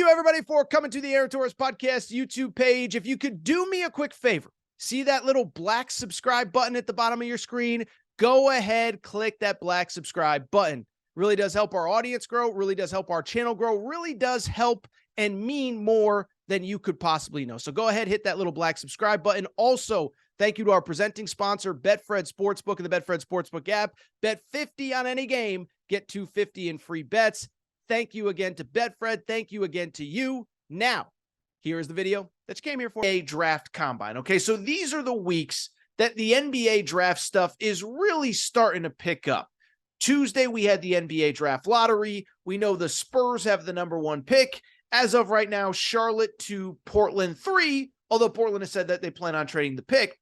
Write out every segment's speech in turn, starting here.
you, everybody, for coming to the Aaron Torres Podcast YouTube page. If you could do me a quick favor, see that little black subscribe button at the bottom of your screen? Go ahead, click that black subscribe button. Really does help our audience grow, really does help our channel grow, really does help and mean more than you could possibly know. So go ahead, hit that little black subscribe button. Also, thank you to our presenting sponsor, Betfred Sportsbook and the Betfred Sportsbook app. Bet 50 on any game, get $250 in free bets. Thank you again to Betfred. Thank you again to you. Now, here's the video that you came here for. A draft combine. Okay, so these are the weeks that the NBA draft stuff is really starting to pick up. Tuesday, we had the NBA draft lottery. We know the Spurs have the #1 pick. As of right now, Charlotte to Portland 3, although Portland has said that they plan on trading the pick.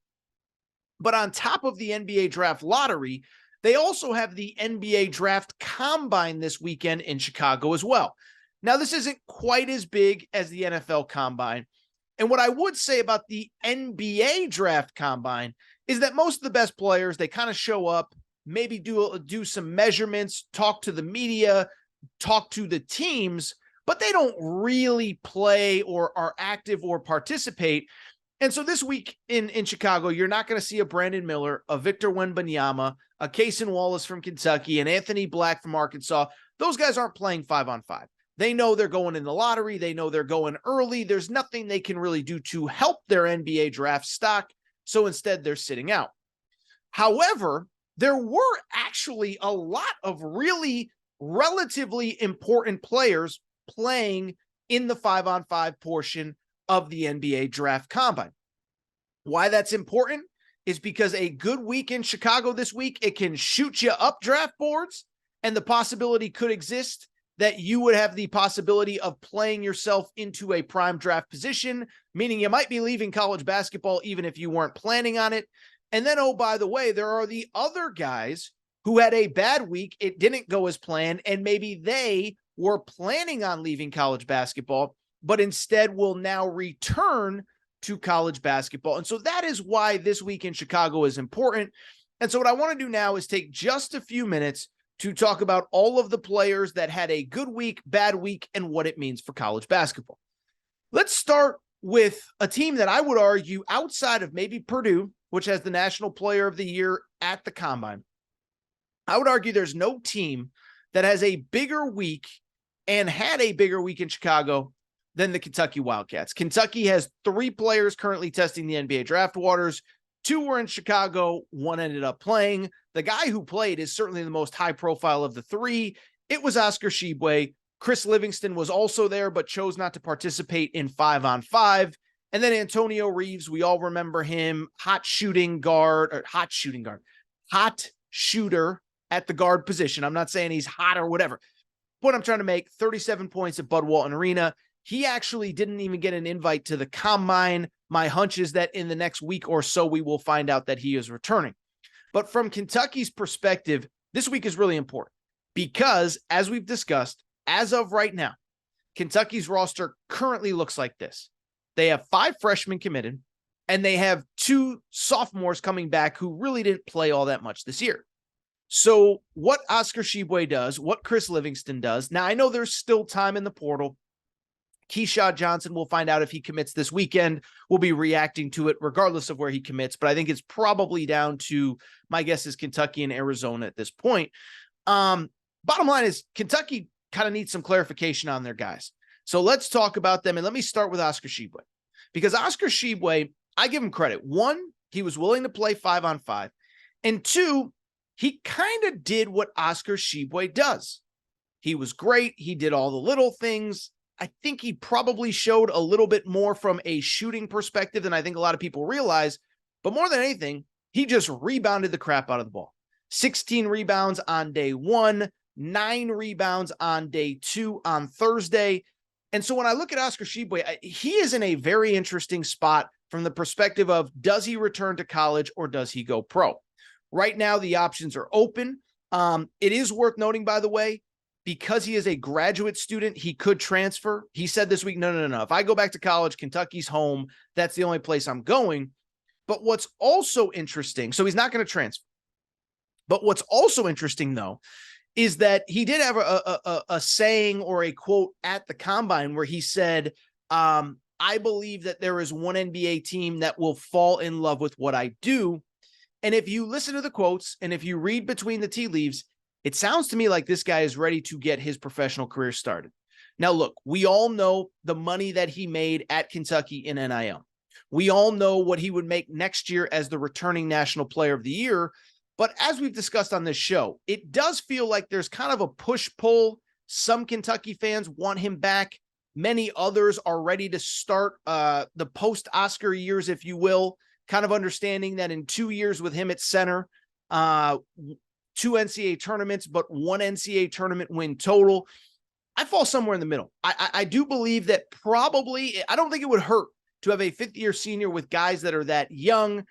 But on top of the NBA draft lottery, they also have the NBA draft combine this weekend in Chicago as well. Now, this isn't quite as big as the NFL combine. And what I would say about the NBA draft combine is that most of the best players, they kind of show up, maybe do some measurements, talk to the media, talk to the teams, but they don't really play or are active or participate. And so this week in Chicago, you're not going to see a Brandon Miller, a Victor Wembanyama, a Cason Wallace from Kentucky, and Anthony Black from Arkansas. Those guys aren't playing 5-on-5. They know they're going in the lottery. They know they're going early. There's nothing they can really do to help their NBA draft stock. So instead, they're sitting out. However, there were actually a lot of really relatively important players playing in the 5-on-5 portion of the NBA draft combine. Why that's important is because a good week in Chicago this week, it can shoot you up draft boards, and the possibility could exist that you would have the possibility of playing yourself into a prime draft position, meaning you might be leaving college basketball even if you weren't planning on it. And then, oh, by the way, there are the other guys who had a bad week. It didn't go as planned, and maybe they were planning on leaving college basketball, but instead will now return to college basketball. And so that is why this week in Chicago is important. And so what I want to do now is take just a few minutes to talk about all of the players that had a good week, bad week, and what it means for college basketball. Let's start with a team that I would argue outside of maybe Purdue, which has the National Player of the Year at the Combine. I would argue there's no team that has a bigger week and had a bigger week in Chicago than the Kentucky Wildcats. Kentucky has 3 players currently testing the NBA draft waters. 2 were in Chicago. 1 ended up playing. The guy who played is certainly the most high profile of the 3. It was Oscar Tshiebwe. Chris Livingston was also there, but chose not to participate in 5-on-5. And then Antonio Reeves, we all remember him, hot shooter at the guard position. I'm not saying he's hot or whatever. Point I'm trying to make, 37 points at Bud Walton Arena. He actually didn't even get an invite to the combine. My hunch is that in the next week or so, we will find out that he is returning. But from Kentucky's perspective, this week is really important because, as we've discussed, as of right now, Kentucky's roster currently looks like this. They have 5 freshmen committed, and they have 2 sophomores coming back who really didn't play all that much this year. So what Oscar Tshiebwe does, what Chris Livingston does, now I know there's still time in the portal. Keyshawn Johnson, will find out if he commits this weekend. We'll be reacting to it regardless of where he commits, but I think it's probably down to, my guess is Kentucky and Arizona at this point. Bottom line is Kentucky kind of needs some clarification on their guys. So let's talk about them, and let me start with Oscar Tshiebwe. Because Oscar Tshiebwe, I give him credit. 1, he was willing to play 5-on-5. And 2, he kind of did what Oscar Tshiebwe does. He was great. He did all the little things. I think he probably showed a little bit more from a shooting perspective than I think a lot of people realize. But more than anything, he just rebounded the crap out of the ball. 16 rebounds on day 1, 9 rebounds on day 2 on Thursday. And so when I look at Oscar Tshiebwe, he is in a very interesting spot from the perspective of, does he return to college or does he go pro? Right now, the options are open. It is worth noting, by the way, because he is a graduate student, he could transfer. He said this week, no. If I go back to college, Kentucky's home. That's the only place I'm going. But what's also interesting, so he's not going to transfer. But what's also interesting, though, is that he did have a saying or a quote at the combine where he said, I believe that there is one NBA team that will fall in love with what I do. And if you listen to the quotes and if you read between the tea leaves, it sounds to me like this guy is ready to get his professional career started. Now, look, we all know the money that he made at Kentucky in NIL. We all know what he would make next year as the returning National Player of the Year. But as we've discussed on this show, it does feel like there's kind of a push-pull. Some Kentucky fans want him back. Many others are ready to start the post-Oscar years, if you will, kind of understanding that in 2 years with him at center, 2 NCAA tournaments, but 1 NCAA tournament win total. I fall somewhere in the middle. I do believe that probably, I don't think it would hurt to have a fifth-year senior with guys that are that young.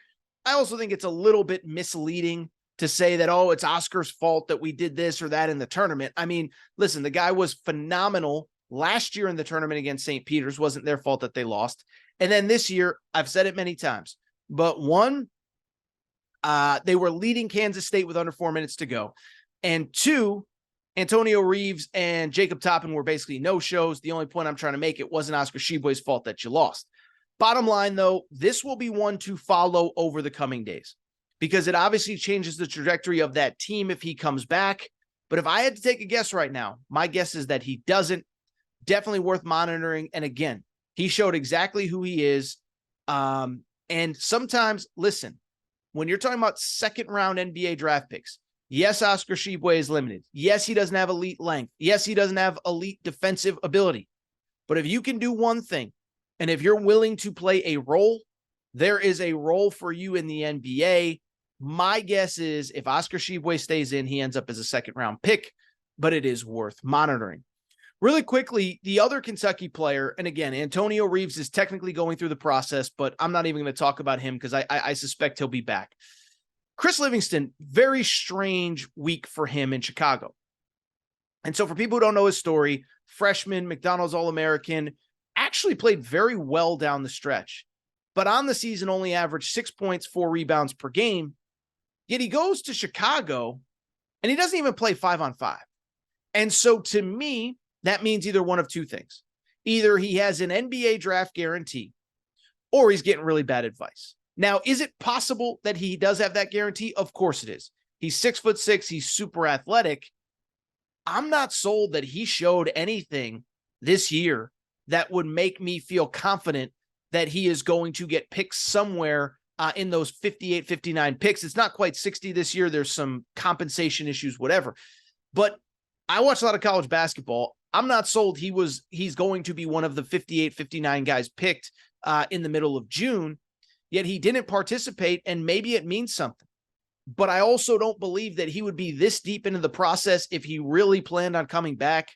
I also think it's a little bit misleading to say that, oh, it's Oscar's fault that we did this or that in the tournament. I mean, listen, the guy was phenomenal last year in the tournament against St. Peter's. Wasn't their fault that they lost. And then this year, I've said it many times, but one, they were leading Kansas State with under 4 minutes to go. And 2, Antonio Reeves and Jacob Toppin were basically no-shows. The only point I'm trying to make, it wasn't Oscar Tshiebwe's fault that you lost. Bottom line, though, this will be one to follow over the coming days because it obviously changes the trajectory of that team if he comes back. But if I had to take a guess right now, my guess is that he doesn't. Definitely worth monitoring. And again, he showed exactly who he is. And sometimes, listen, when you're talking about second-round NBA draft picks, yes, Oscar Tshiebwe is limited. Yes, he doesn't have elite length. Yes, he doesn't have elite defensive ability. But if you can do one thing, and if you're willing to play a role, there is a role for you in the NBA. My guess is if Oscar Tshiebwe stays in, he ends up as a second-round pick, but it is worth monitoring. Really quickly, the other Kentucky player, and again, Antonio Reeves is technically going through the process, but I'm not even going to talk about him because I suspect he'll be back. Chris Livingston, very strange week for him in Chicago. And so for people who don't know his story, freshman, McDonald's All-American, actually played very well down the stretch, but on the season only averaged 6 points, 4 rebounds per game. Yet he goes to Chicago and he doesn't even play 5-on-5. And so to me, that means either one of two things. Either he has an NBA draft guarantee or he's getting really bad advice. Now, is it possible that he does have that guarantee? Of course it is. He's 6'6". He's super athletic. I'm not sold that he showed anything this year that would make me feel confident that he is going to get picked somewhere in those 58, 59 picks. It's not quite 60 this year. There's some compensation issues, whatever. But I watch a lot of college basketball. I'm not sold he's going to be one of the 58, 59 guys picked in the middle of June, yet he didn't participate, and maybe it means something. But I also don't believe that he would be this deep into the process if he really planned on coming back.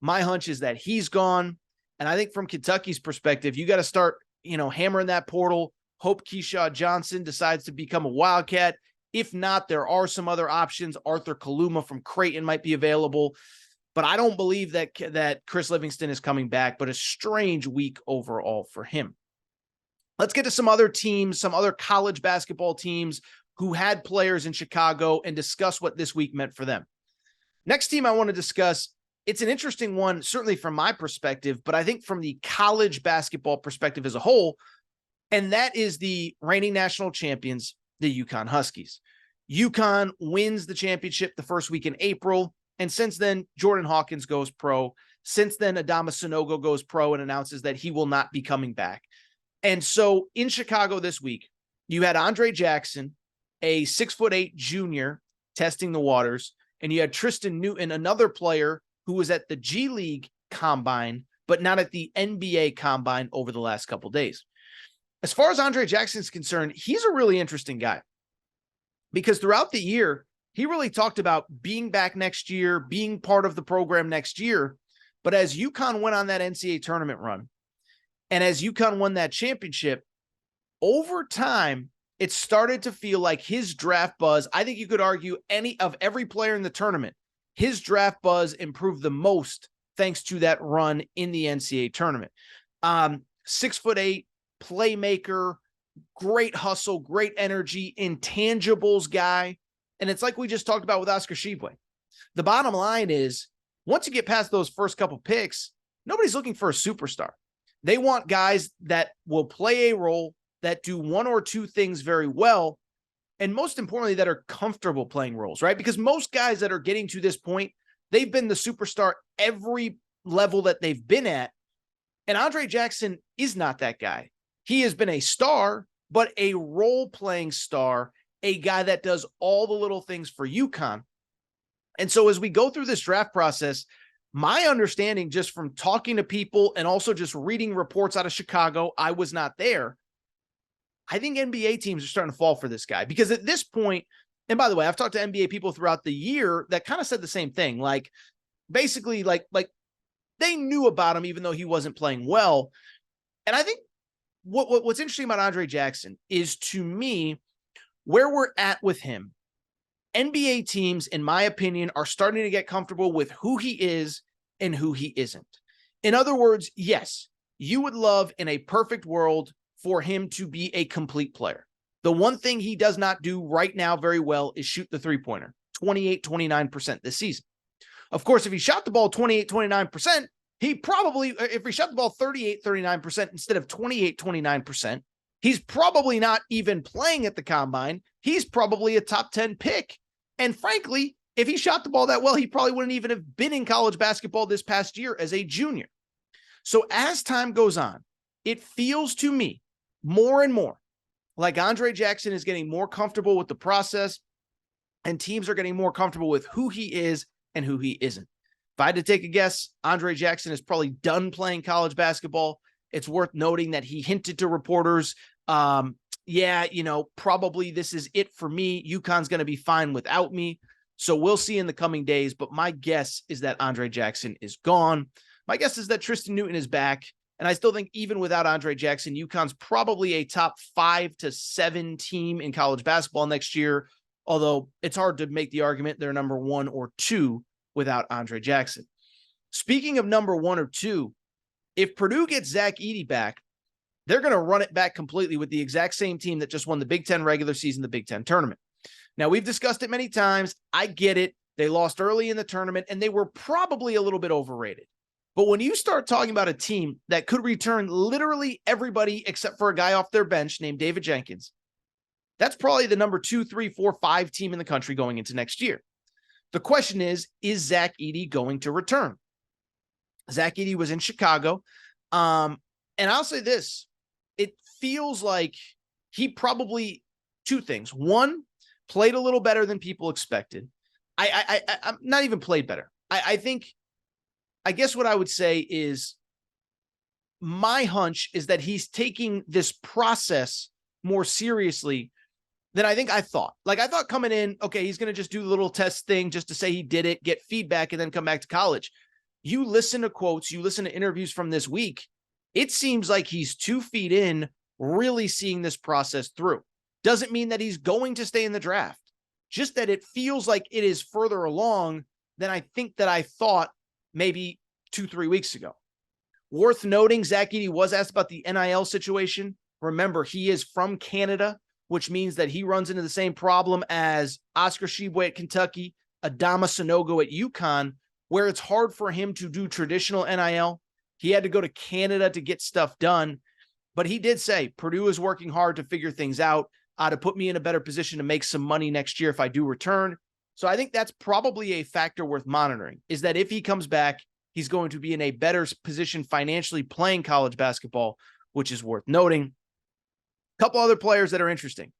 My hunch is that he's gone, and I think from Kentucky's perspective, you got to start, hammering that portal, hope Keyshawn Johnson decides to become a Wildcat. If not, there are some other options. Arthur Kaluma from Creighton might be available. But I don't believe that Chris Livingston is coming back, but a strange week overall for him. Let's get to some other teams, some other college basketball teams who had players in Chicago and discuss what this week meant for them. Next team I want to discuss, it's an interesting one, certainly from my perspective, but I think from the college basketball perspective as a whole, and that is the reigning national champions, the UConn Huskies. UConn wins the championship the first week in April. And since then, Jordan Hawkins goes pro. Since then, Adama Sanogo goes pro and announces that he will not be coming back. And so in Chicago this week, you had Andre Jackson, a 6'8" junior, testing the waters. And you had Tristan Newton, another player who was at the G League combine, but not at the NBA combine over the last couple days. As far as Andre Jackson is concerned, he's a really interesting guy because throughout the year, he really talked about being back next year, being part of the program next year. But as UConn went on that NCAA tournament run, and as UConn won that championship, over time, it started to feel like his draft buzz, I think you could argue every player in the tournament, his draft buzz improved the most thanks to that run in the NCAA tournament. 6'8", playmaker, great hustle, great energy, intangibles guy. And it's like we just talked about with Oscar Tshiebwe. The bottom line is, once you get past those first couple picks, nobody's looking for a superstar. They want guys that will play a role, that do one or two things very well, and most importantly, that are comfortable playing roles, right? Because most guys that are getting to this point, they've been the superstar every level that they've been at. And Andre Jackson is not that guy. He has been a star, but a role-playing star, a guy that does all the little things for UConn. And so as we go through this draft process, my understanding just from talking to people and also just reading reports out of Chicago, I was not there. I think NBA teams are starting to fall for this guy because at this point, and by the way, I've talked to NBA people throughout the year that kind of said the same thing. Like basically like they knew about him, even though he wasn't playing well. And I think what's interesting about Andre Jackson is, to me, where we're at with him. NBA teams, in my opinion, are starting to get comfortable with who he is and who he isn't. In other words, yes, you would love in a perfect world for him to be a complete player. The one thing he does not do right now very well is shoot the three-pointer, 28-29% this season. Of course, if he shot the ball 28-29%, he probably, if he shot the ball 38-39% instead of 28-29%, he's probably not even playing at the combine. He's probably a top 10 pick. And frankly, if he shot the ball that well, he probably wouldn't even have been in college basketball this past year as a junior. So as time goes on, it feels to me more and more like Andre Jackson is getting more comfortable with the process, and teams are getting more comfortable with who he is and who he isn't. If I had to take a guess, Andre Jackson is probably done playing college basketball. It's worth noting that he hinted to reporters, probably this is it for me. UConn's going to be fine without me. So we'll see in the coming days. But my guess is that Andre Jackson is gone. My guess is that Tristan Newton is back. And I still think even without Andre Jackson, UConn's probably a top 5 to 7 team in college basketball next year. Although it's hard to make the argument they're number 1 or 2 without Andre Jackson. Speaking of number 1 or 2, if Purdue gets Zach Edey back, they're going to run it back completely with the exact same team that just won the Big Ten regular season, the Big Ten tournament. Now, we've discussed it many times. I get it. They lost early in the tournament, and they were probably a little bit overrated. But when you start talking about a team that could return literally everybody except for a guy off their bench named David Jenkins, that's probably the number 2, 3, 4, 5 team in the country going into next year. The question is Zach Edey going to return? Zach Edey was in Chicago. And I'll say this, it feels like he probably, 2 things. 1, played a little better than people expected. I'm not even played better. I guess what I would say is my hunch is that he's taking this process more seriously than I think I thought. Like I thought coming in, okay, he's going to just do the little test thing just to say he did it, get feedback, and then come back to college. You listen to quotes, you listen to interviews from this week, it seems like he's 2 feet in, really seeing this process through. Doesn't mean that he's going to stay in the draft, just that it feels like it is further along than I think that I thought maybe 2-3 weeks ago. Worth noting, Zach Edey was asked about the NIL situation. Remember, he is from Canada, which means that he runs into the same problem as Oscar Tshiebwe at Kentucky, Adama Sanogo at UConn, where it's hard for him to do traditional NIL. He had to go to Canada to get stuff done. But he did say, Purdue is working hard to figure things out, to put me in a better position to make some money next year if I do return. So I think that's probably a factor worth monitoring, is that if he comes back, he's going to be in a better position financially playing college basketball, which is worth noting. A couple other players that are interesting.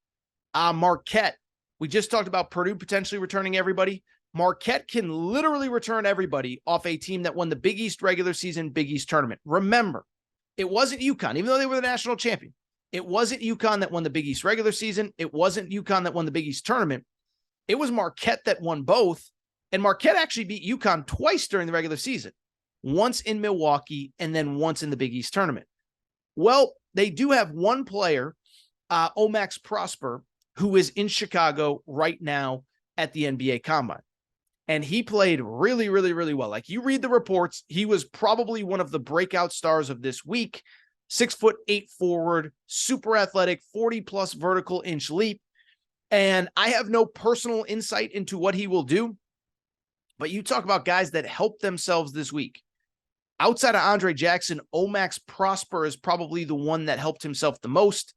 Marquette. We just talked about Purdue potentially returning everybody. Marquette can literally return everybody off a team that won the Big East regular season, Big East tournament. Remember, it wasn't UConn, even though they were the national champion. It wasn't UConn that won the Big East regular season. It wasn't UConn that won the Big East tournament. It was Marquette that won both. And Marquette actually beat UConn twice during the regular season, once in Milwaukee and then once in the Big East tournament. Well, they do have one player, Omax Prosper, who is in Chicago right now at the NBA Combine. And he played really, really, really well. Like you read the reports, he was probably one of the breakout stars of this week. 6'8" forward, super athletic, 40+ vertical inch leap. And I have no personal insight into what he will do, But you talk about guys that helped themselves this week. Outside of Andre Jackson, Omax Prosper is probably the one that helped himself the most.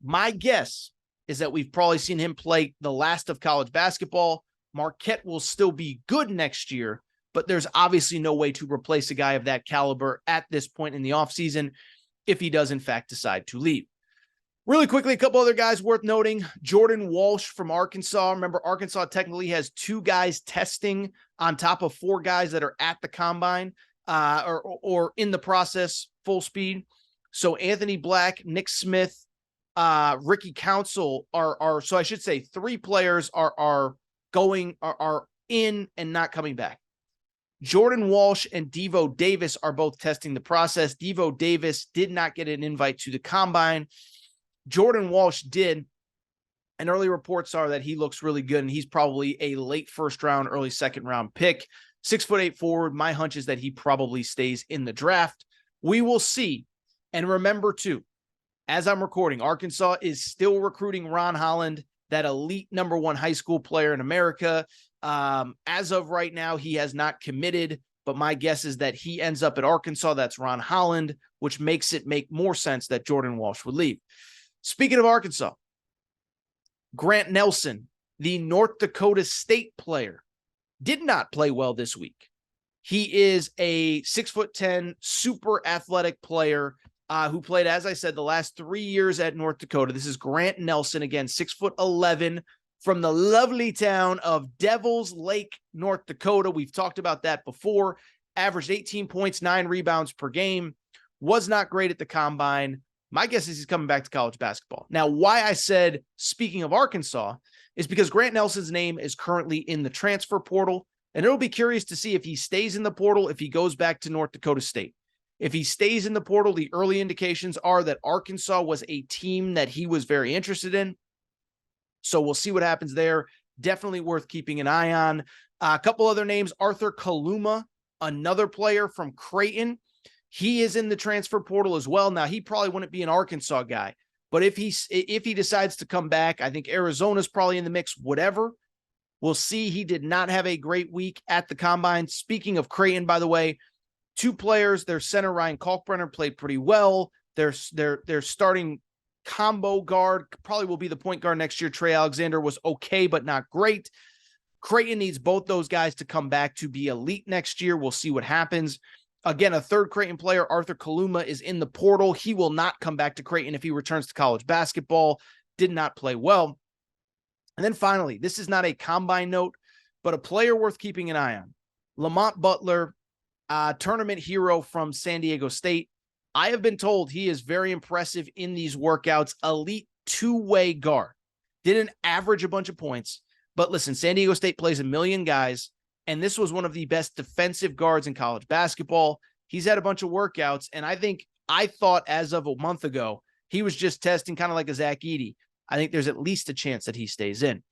My guess is that we've probably seen him play the last of college basketball. Marquette will still be good next year, but there's obviously no way to replace a guy of that caliber at this point in the offseason if he does, in fact, decide to leave. Really quickly, a couple other guys worth noting. Jordan Walsh from Arkansas. Remember, Arkansas technically has 2 guys testing on top of 4 guys that are at the combine or in the process full speed. So Anthony Black, Nick Smith, Ricky Council are so I should say 3 players are in and not coming back. Jordan Walsh and Devo Davis are both testing the process. Devo Davis did not get an invite to the combine. Jordan Walsh did, and early reports are that he looks really good, and he's probably a late first round, early second round pick. 6'8" forward. My hunch is that he probably stays in the draft. We will see. And remember, too, as I'm recording, Arkansas is still recruiting Ron Holland, that elite number 1 high school player in America. As of right now, he has not committed, but my guess is that he ends up at Arkansas. That's Ron Holland, which makes it make more sense that Jordan Walsh would leave. Speaking of Arkansas, Grant Nelson, the North Dakota State player, did not play well this week. He is a 6'10", super athletic player who played, as I said, the last 3 years at North Dakota. This is Grant Nelson, again, 6'11", from the lovely town of Devils Lake, North Dakota. We've talked about that before. Averaged 18 points, 9 rebounds per game. Was not great at the combine. My guess is he's coming back to college basketball. Now, why I said, speaking of Arkansas, is because Grant Nelson's name is currently in the transfer portal, and it'll be curious to see if he stays in the portal, if he goes back to North Dakota State. If he stays in the portal, the early indications are that Arkansas was a team that he was very interested in. So we'll see what happens there. Definitely worth keeping an eye on. A couple other names, Arthur Kaluma, another player from Creighton. He is in the transfer portal as well. Now, he probably wouldn't be an Arkansas guy, but if he decides to come back, I think Arizona's probably in the mix, whatever. We'll see. He did not have a great week at the combine. Speaking of Creighton, by the way, 2 players, their center Ryan Kalkbrenner played pretty well. Their starting combo guard probably will be the point guard next year. Trey Alexander was okay, but not great. Creighton needs both those guys to come back to be elite next year. We'll see what happens. Again, a third Creighton player, Arthur Kaluma, is in the portal. He will not come back to Creighton if he returns to college basketball. Did not play well. And then finally, this is not a combine note, but a player worth keeping an eye on. Lamont Butler, tournament hero from San Diego State. I have been told he is very impressive in these workouts. Elite 2-way guard. Didn't average a bunch of points. But listen, San Diego State plays a million guys, and this was one of the best defensive guards in college basketball. He's had a bunch of workouts, and I thought as of a month ago, he was just testing kind of like a Zach Edey. I think there's at least a chance that he stays in.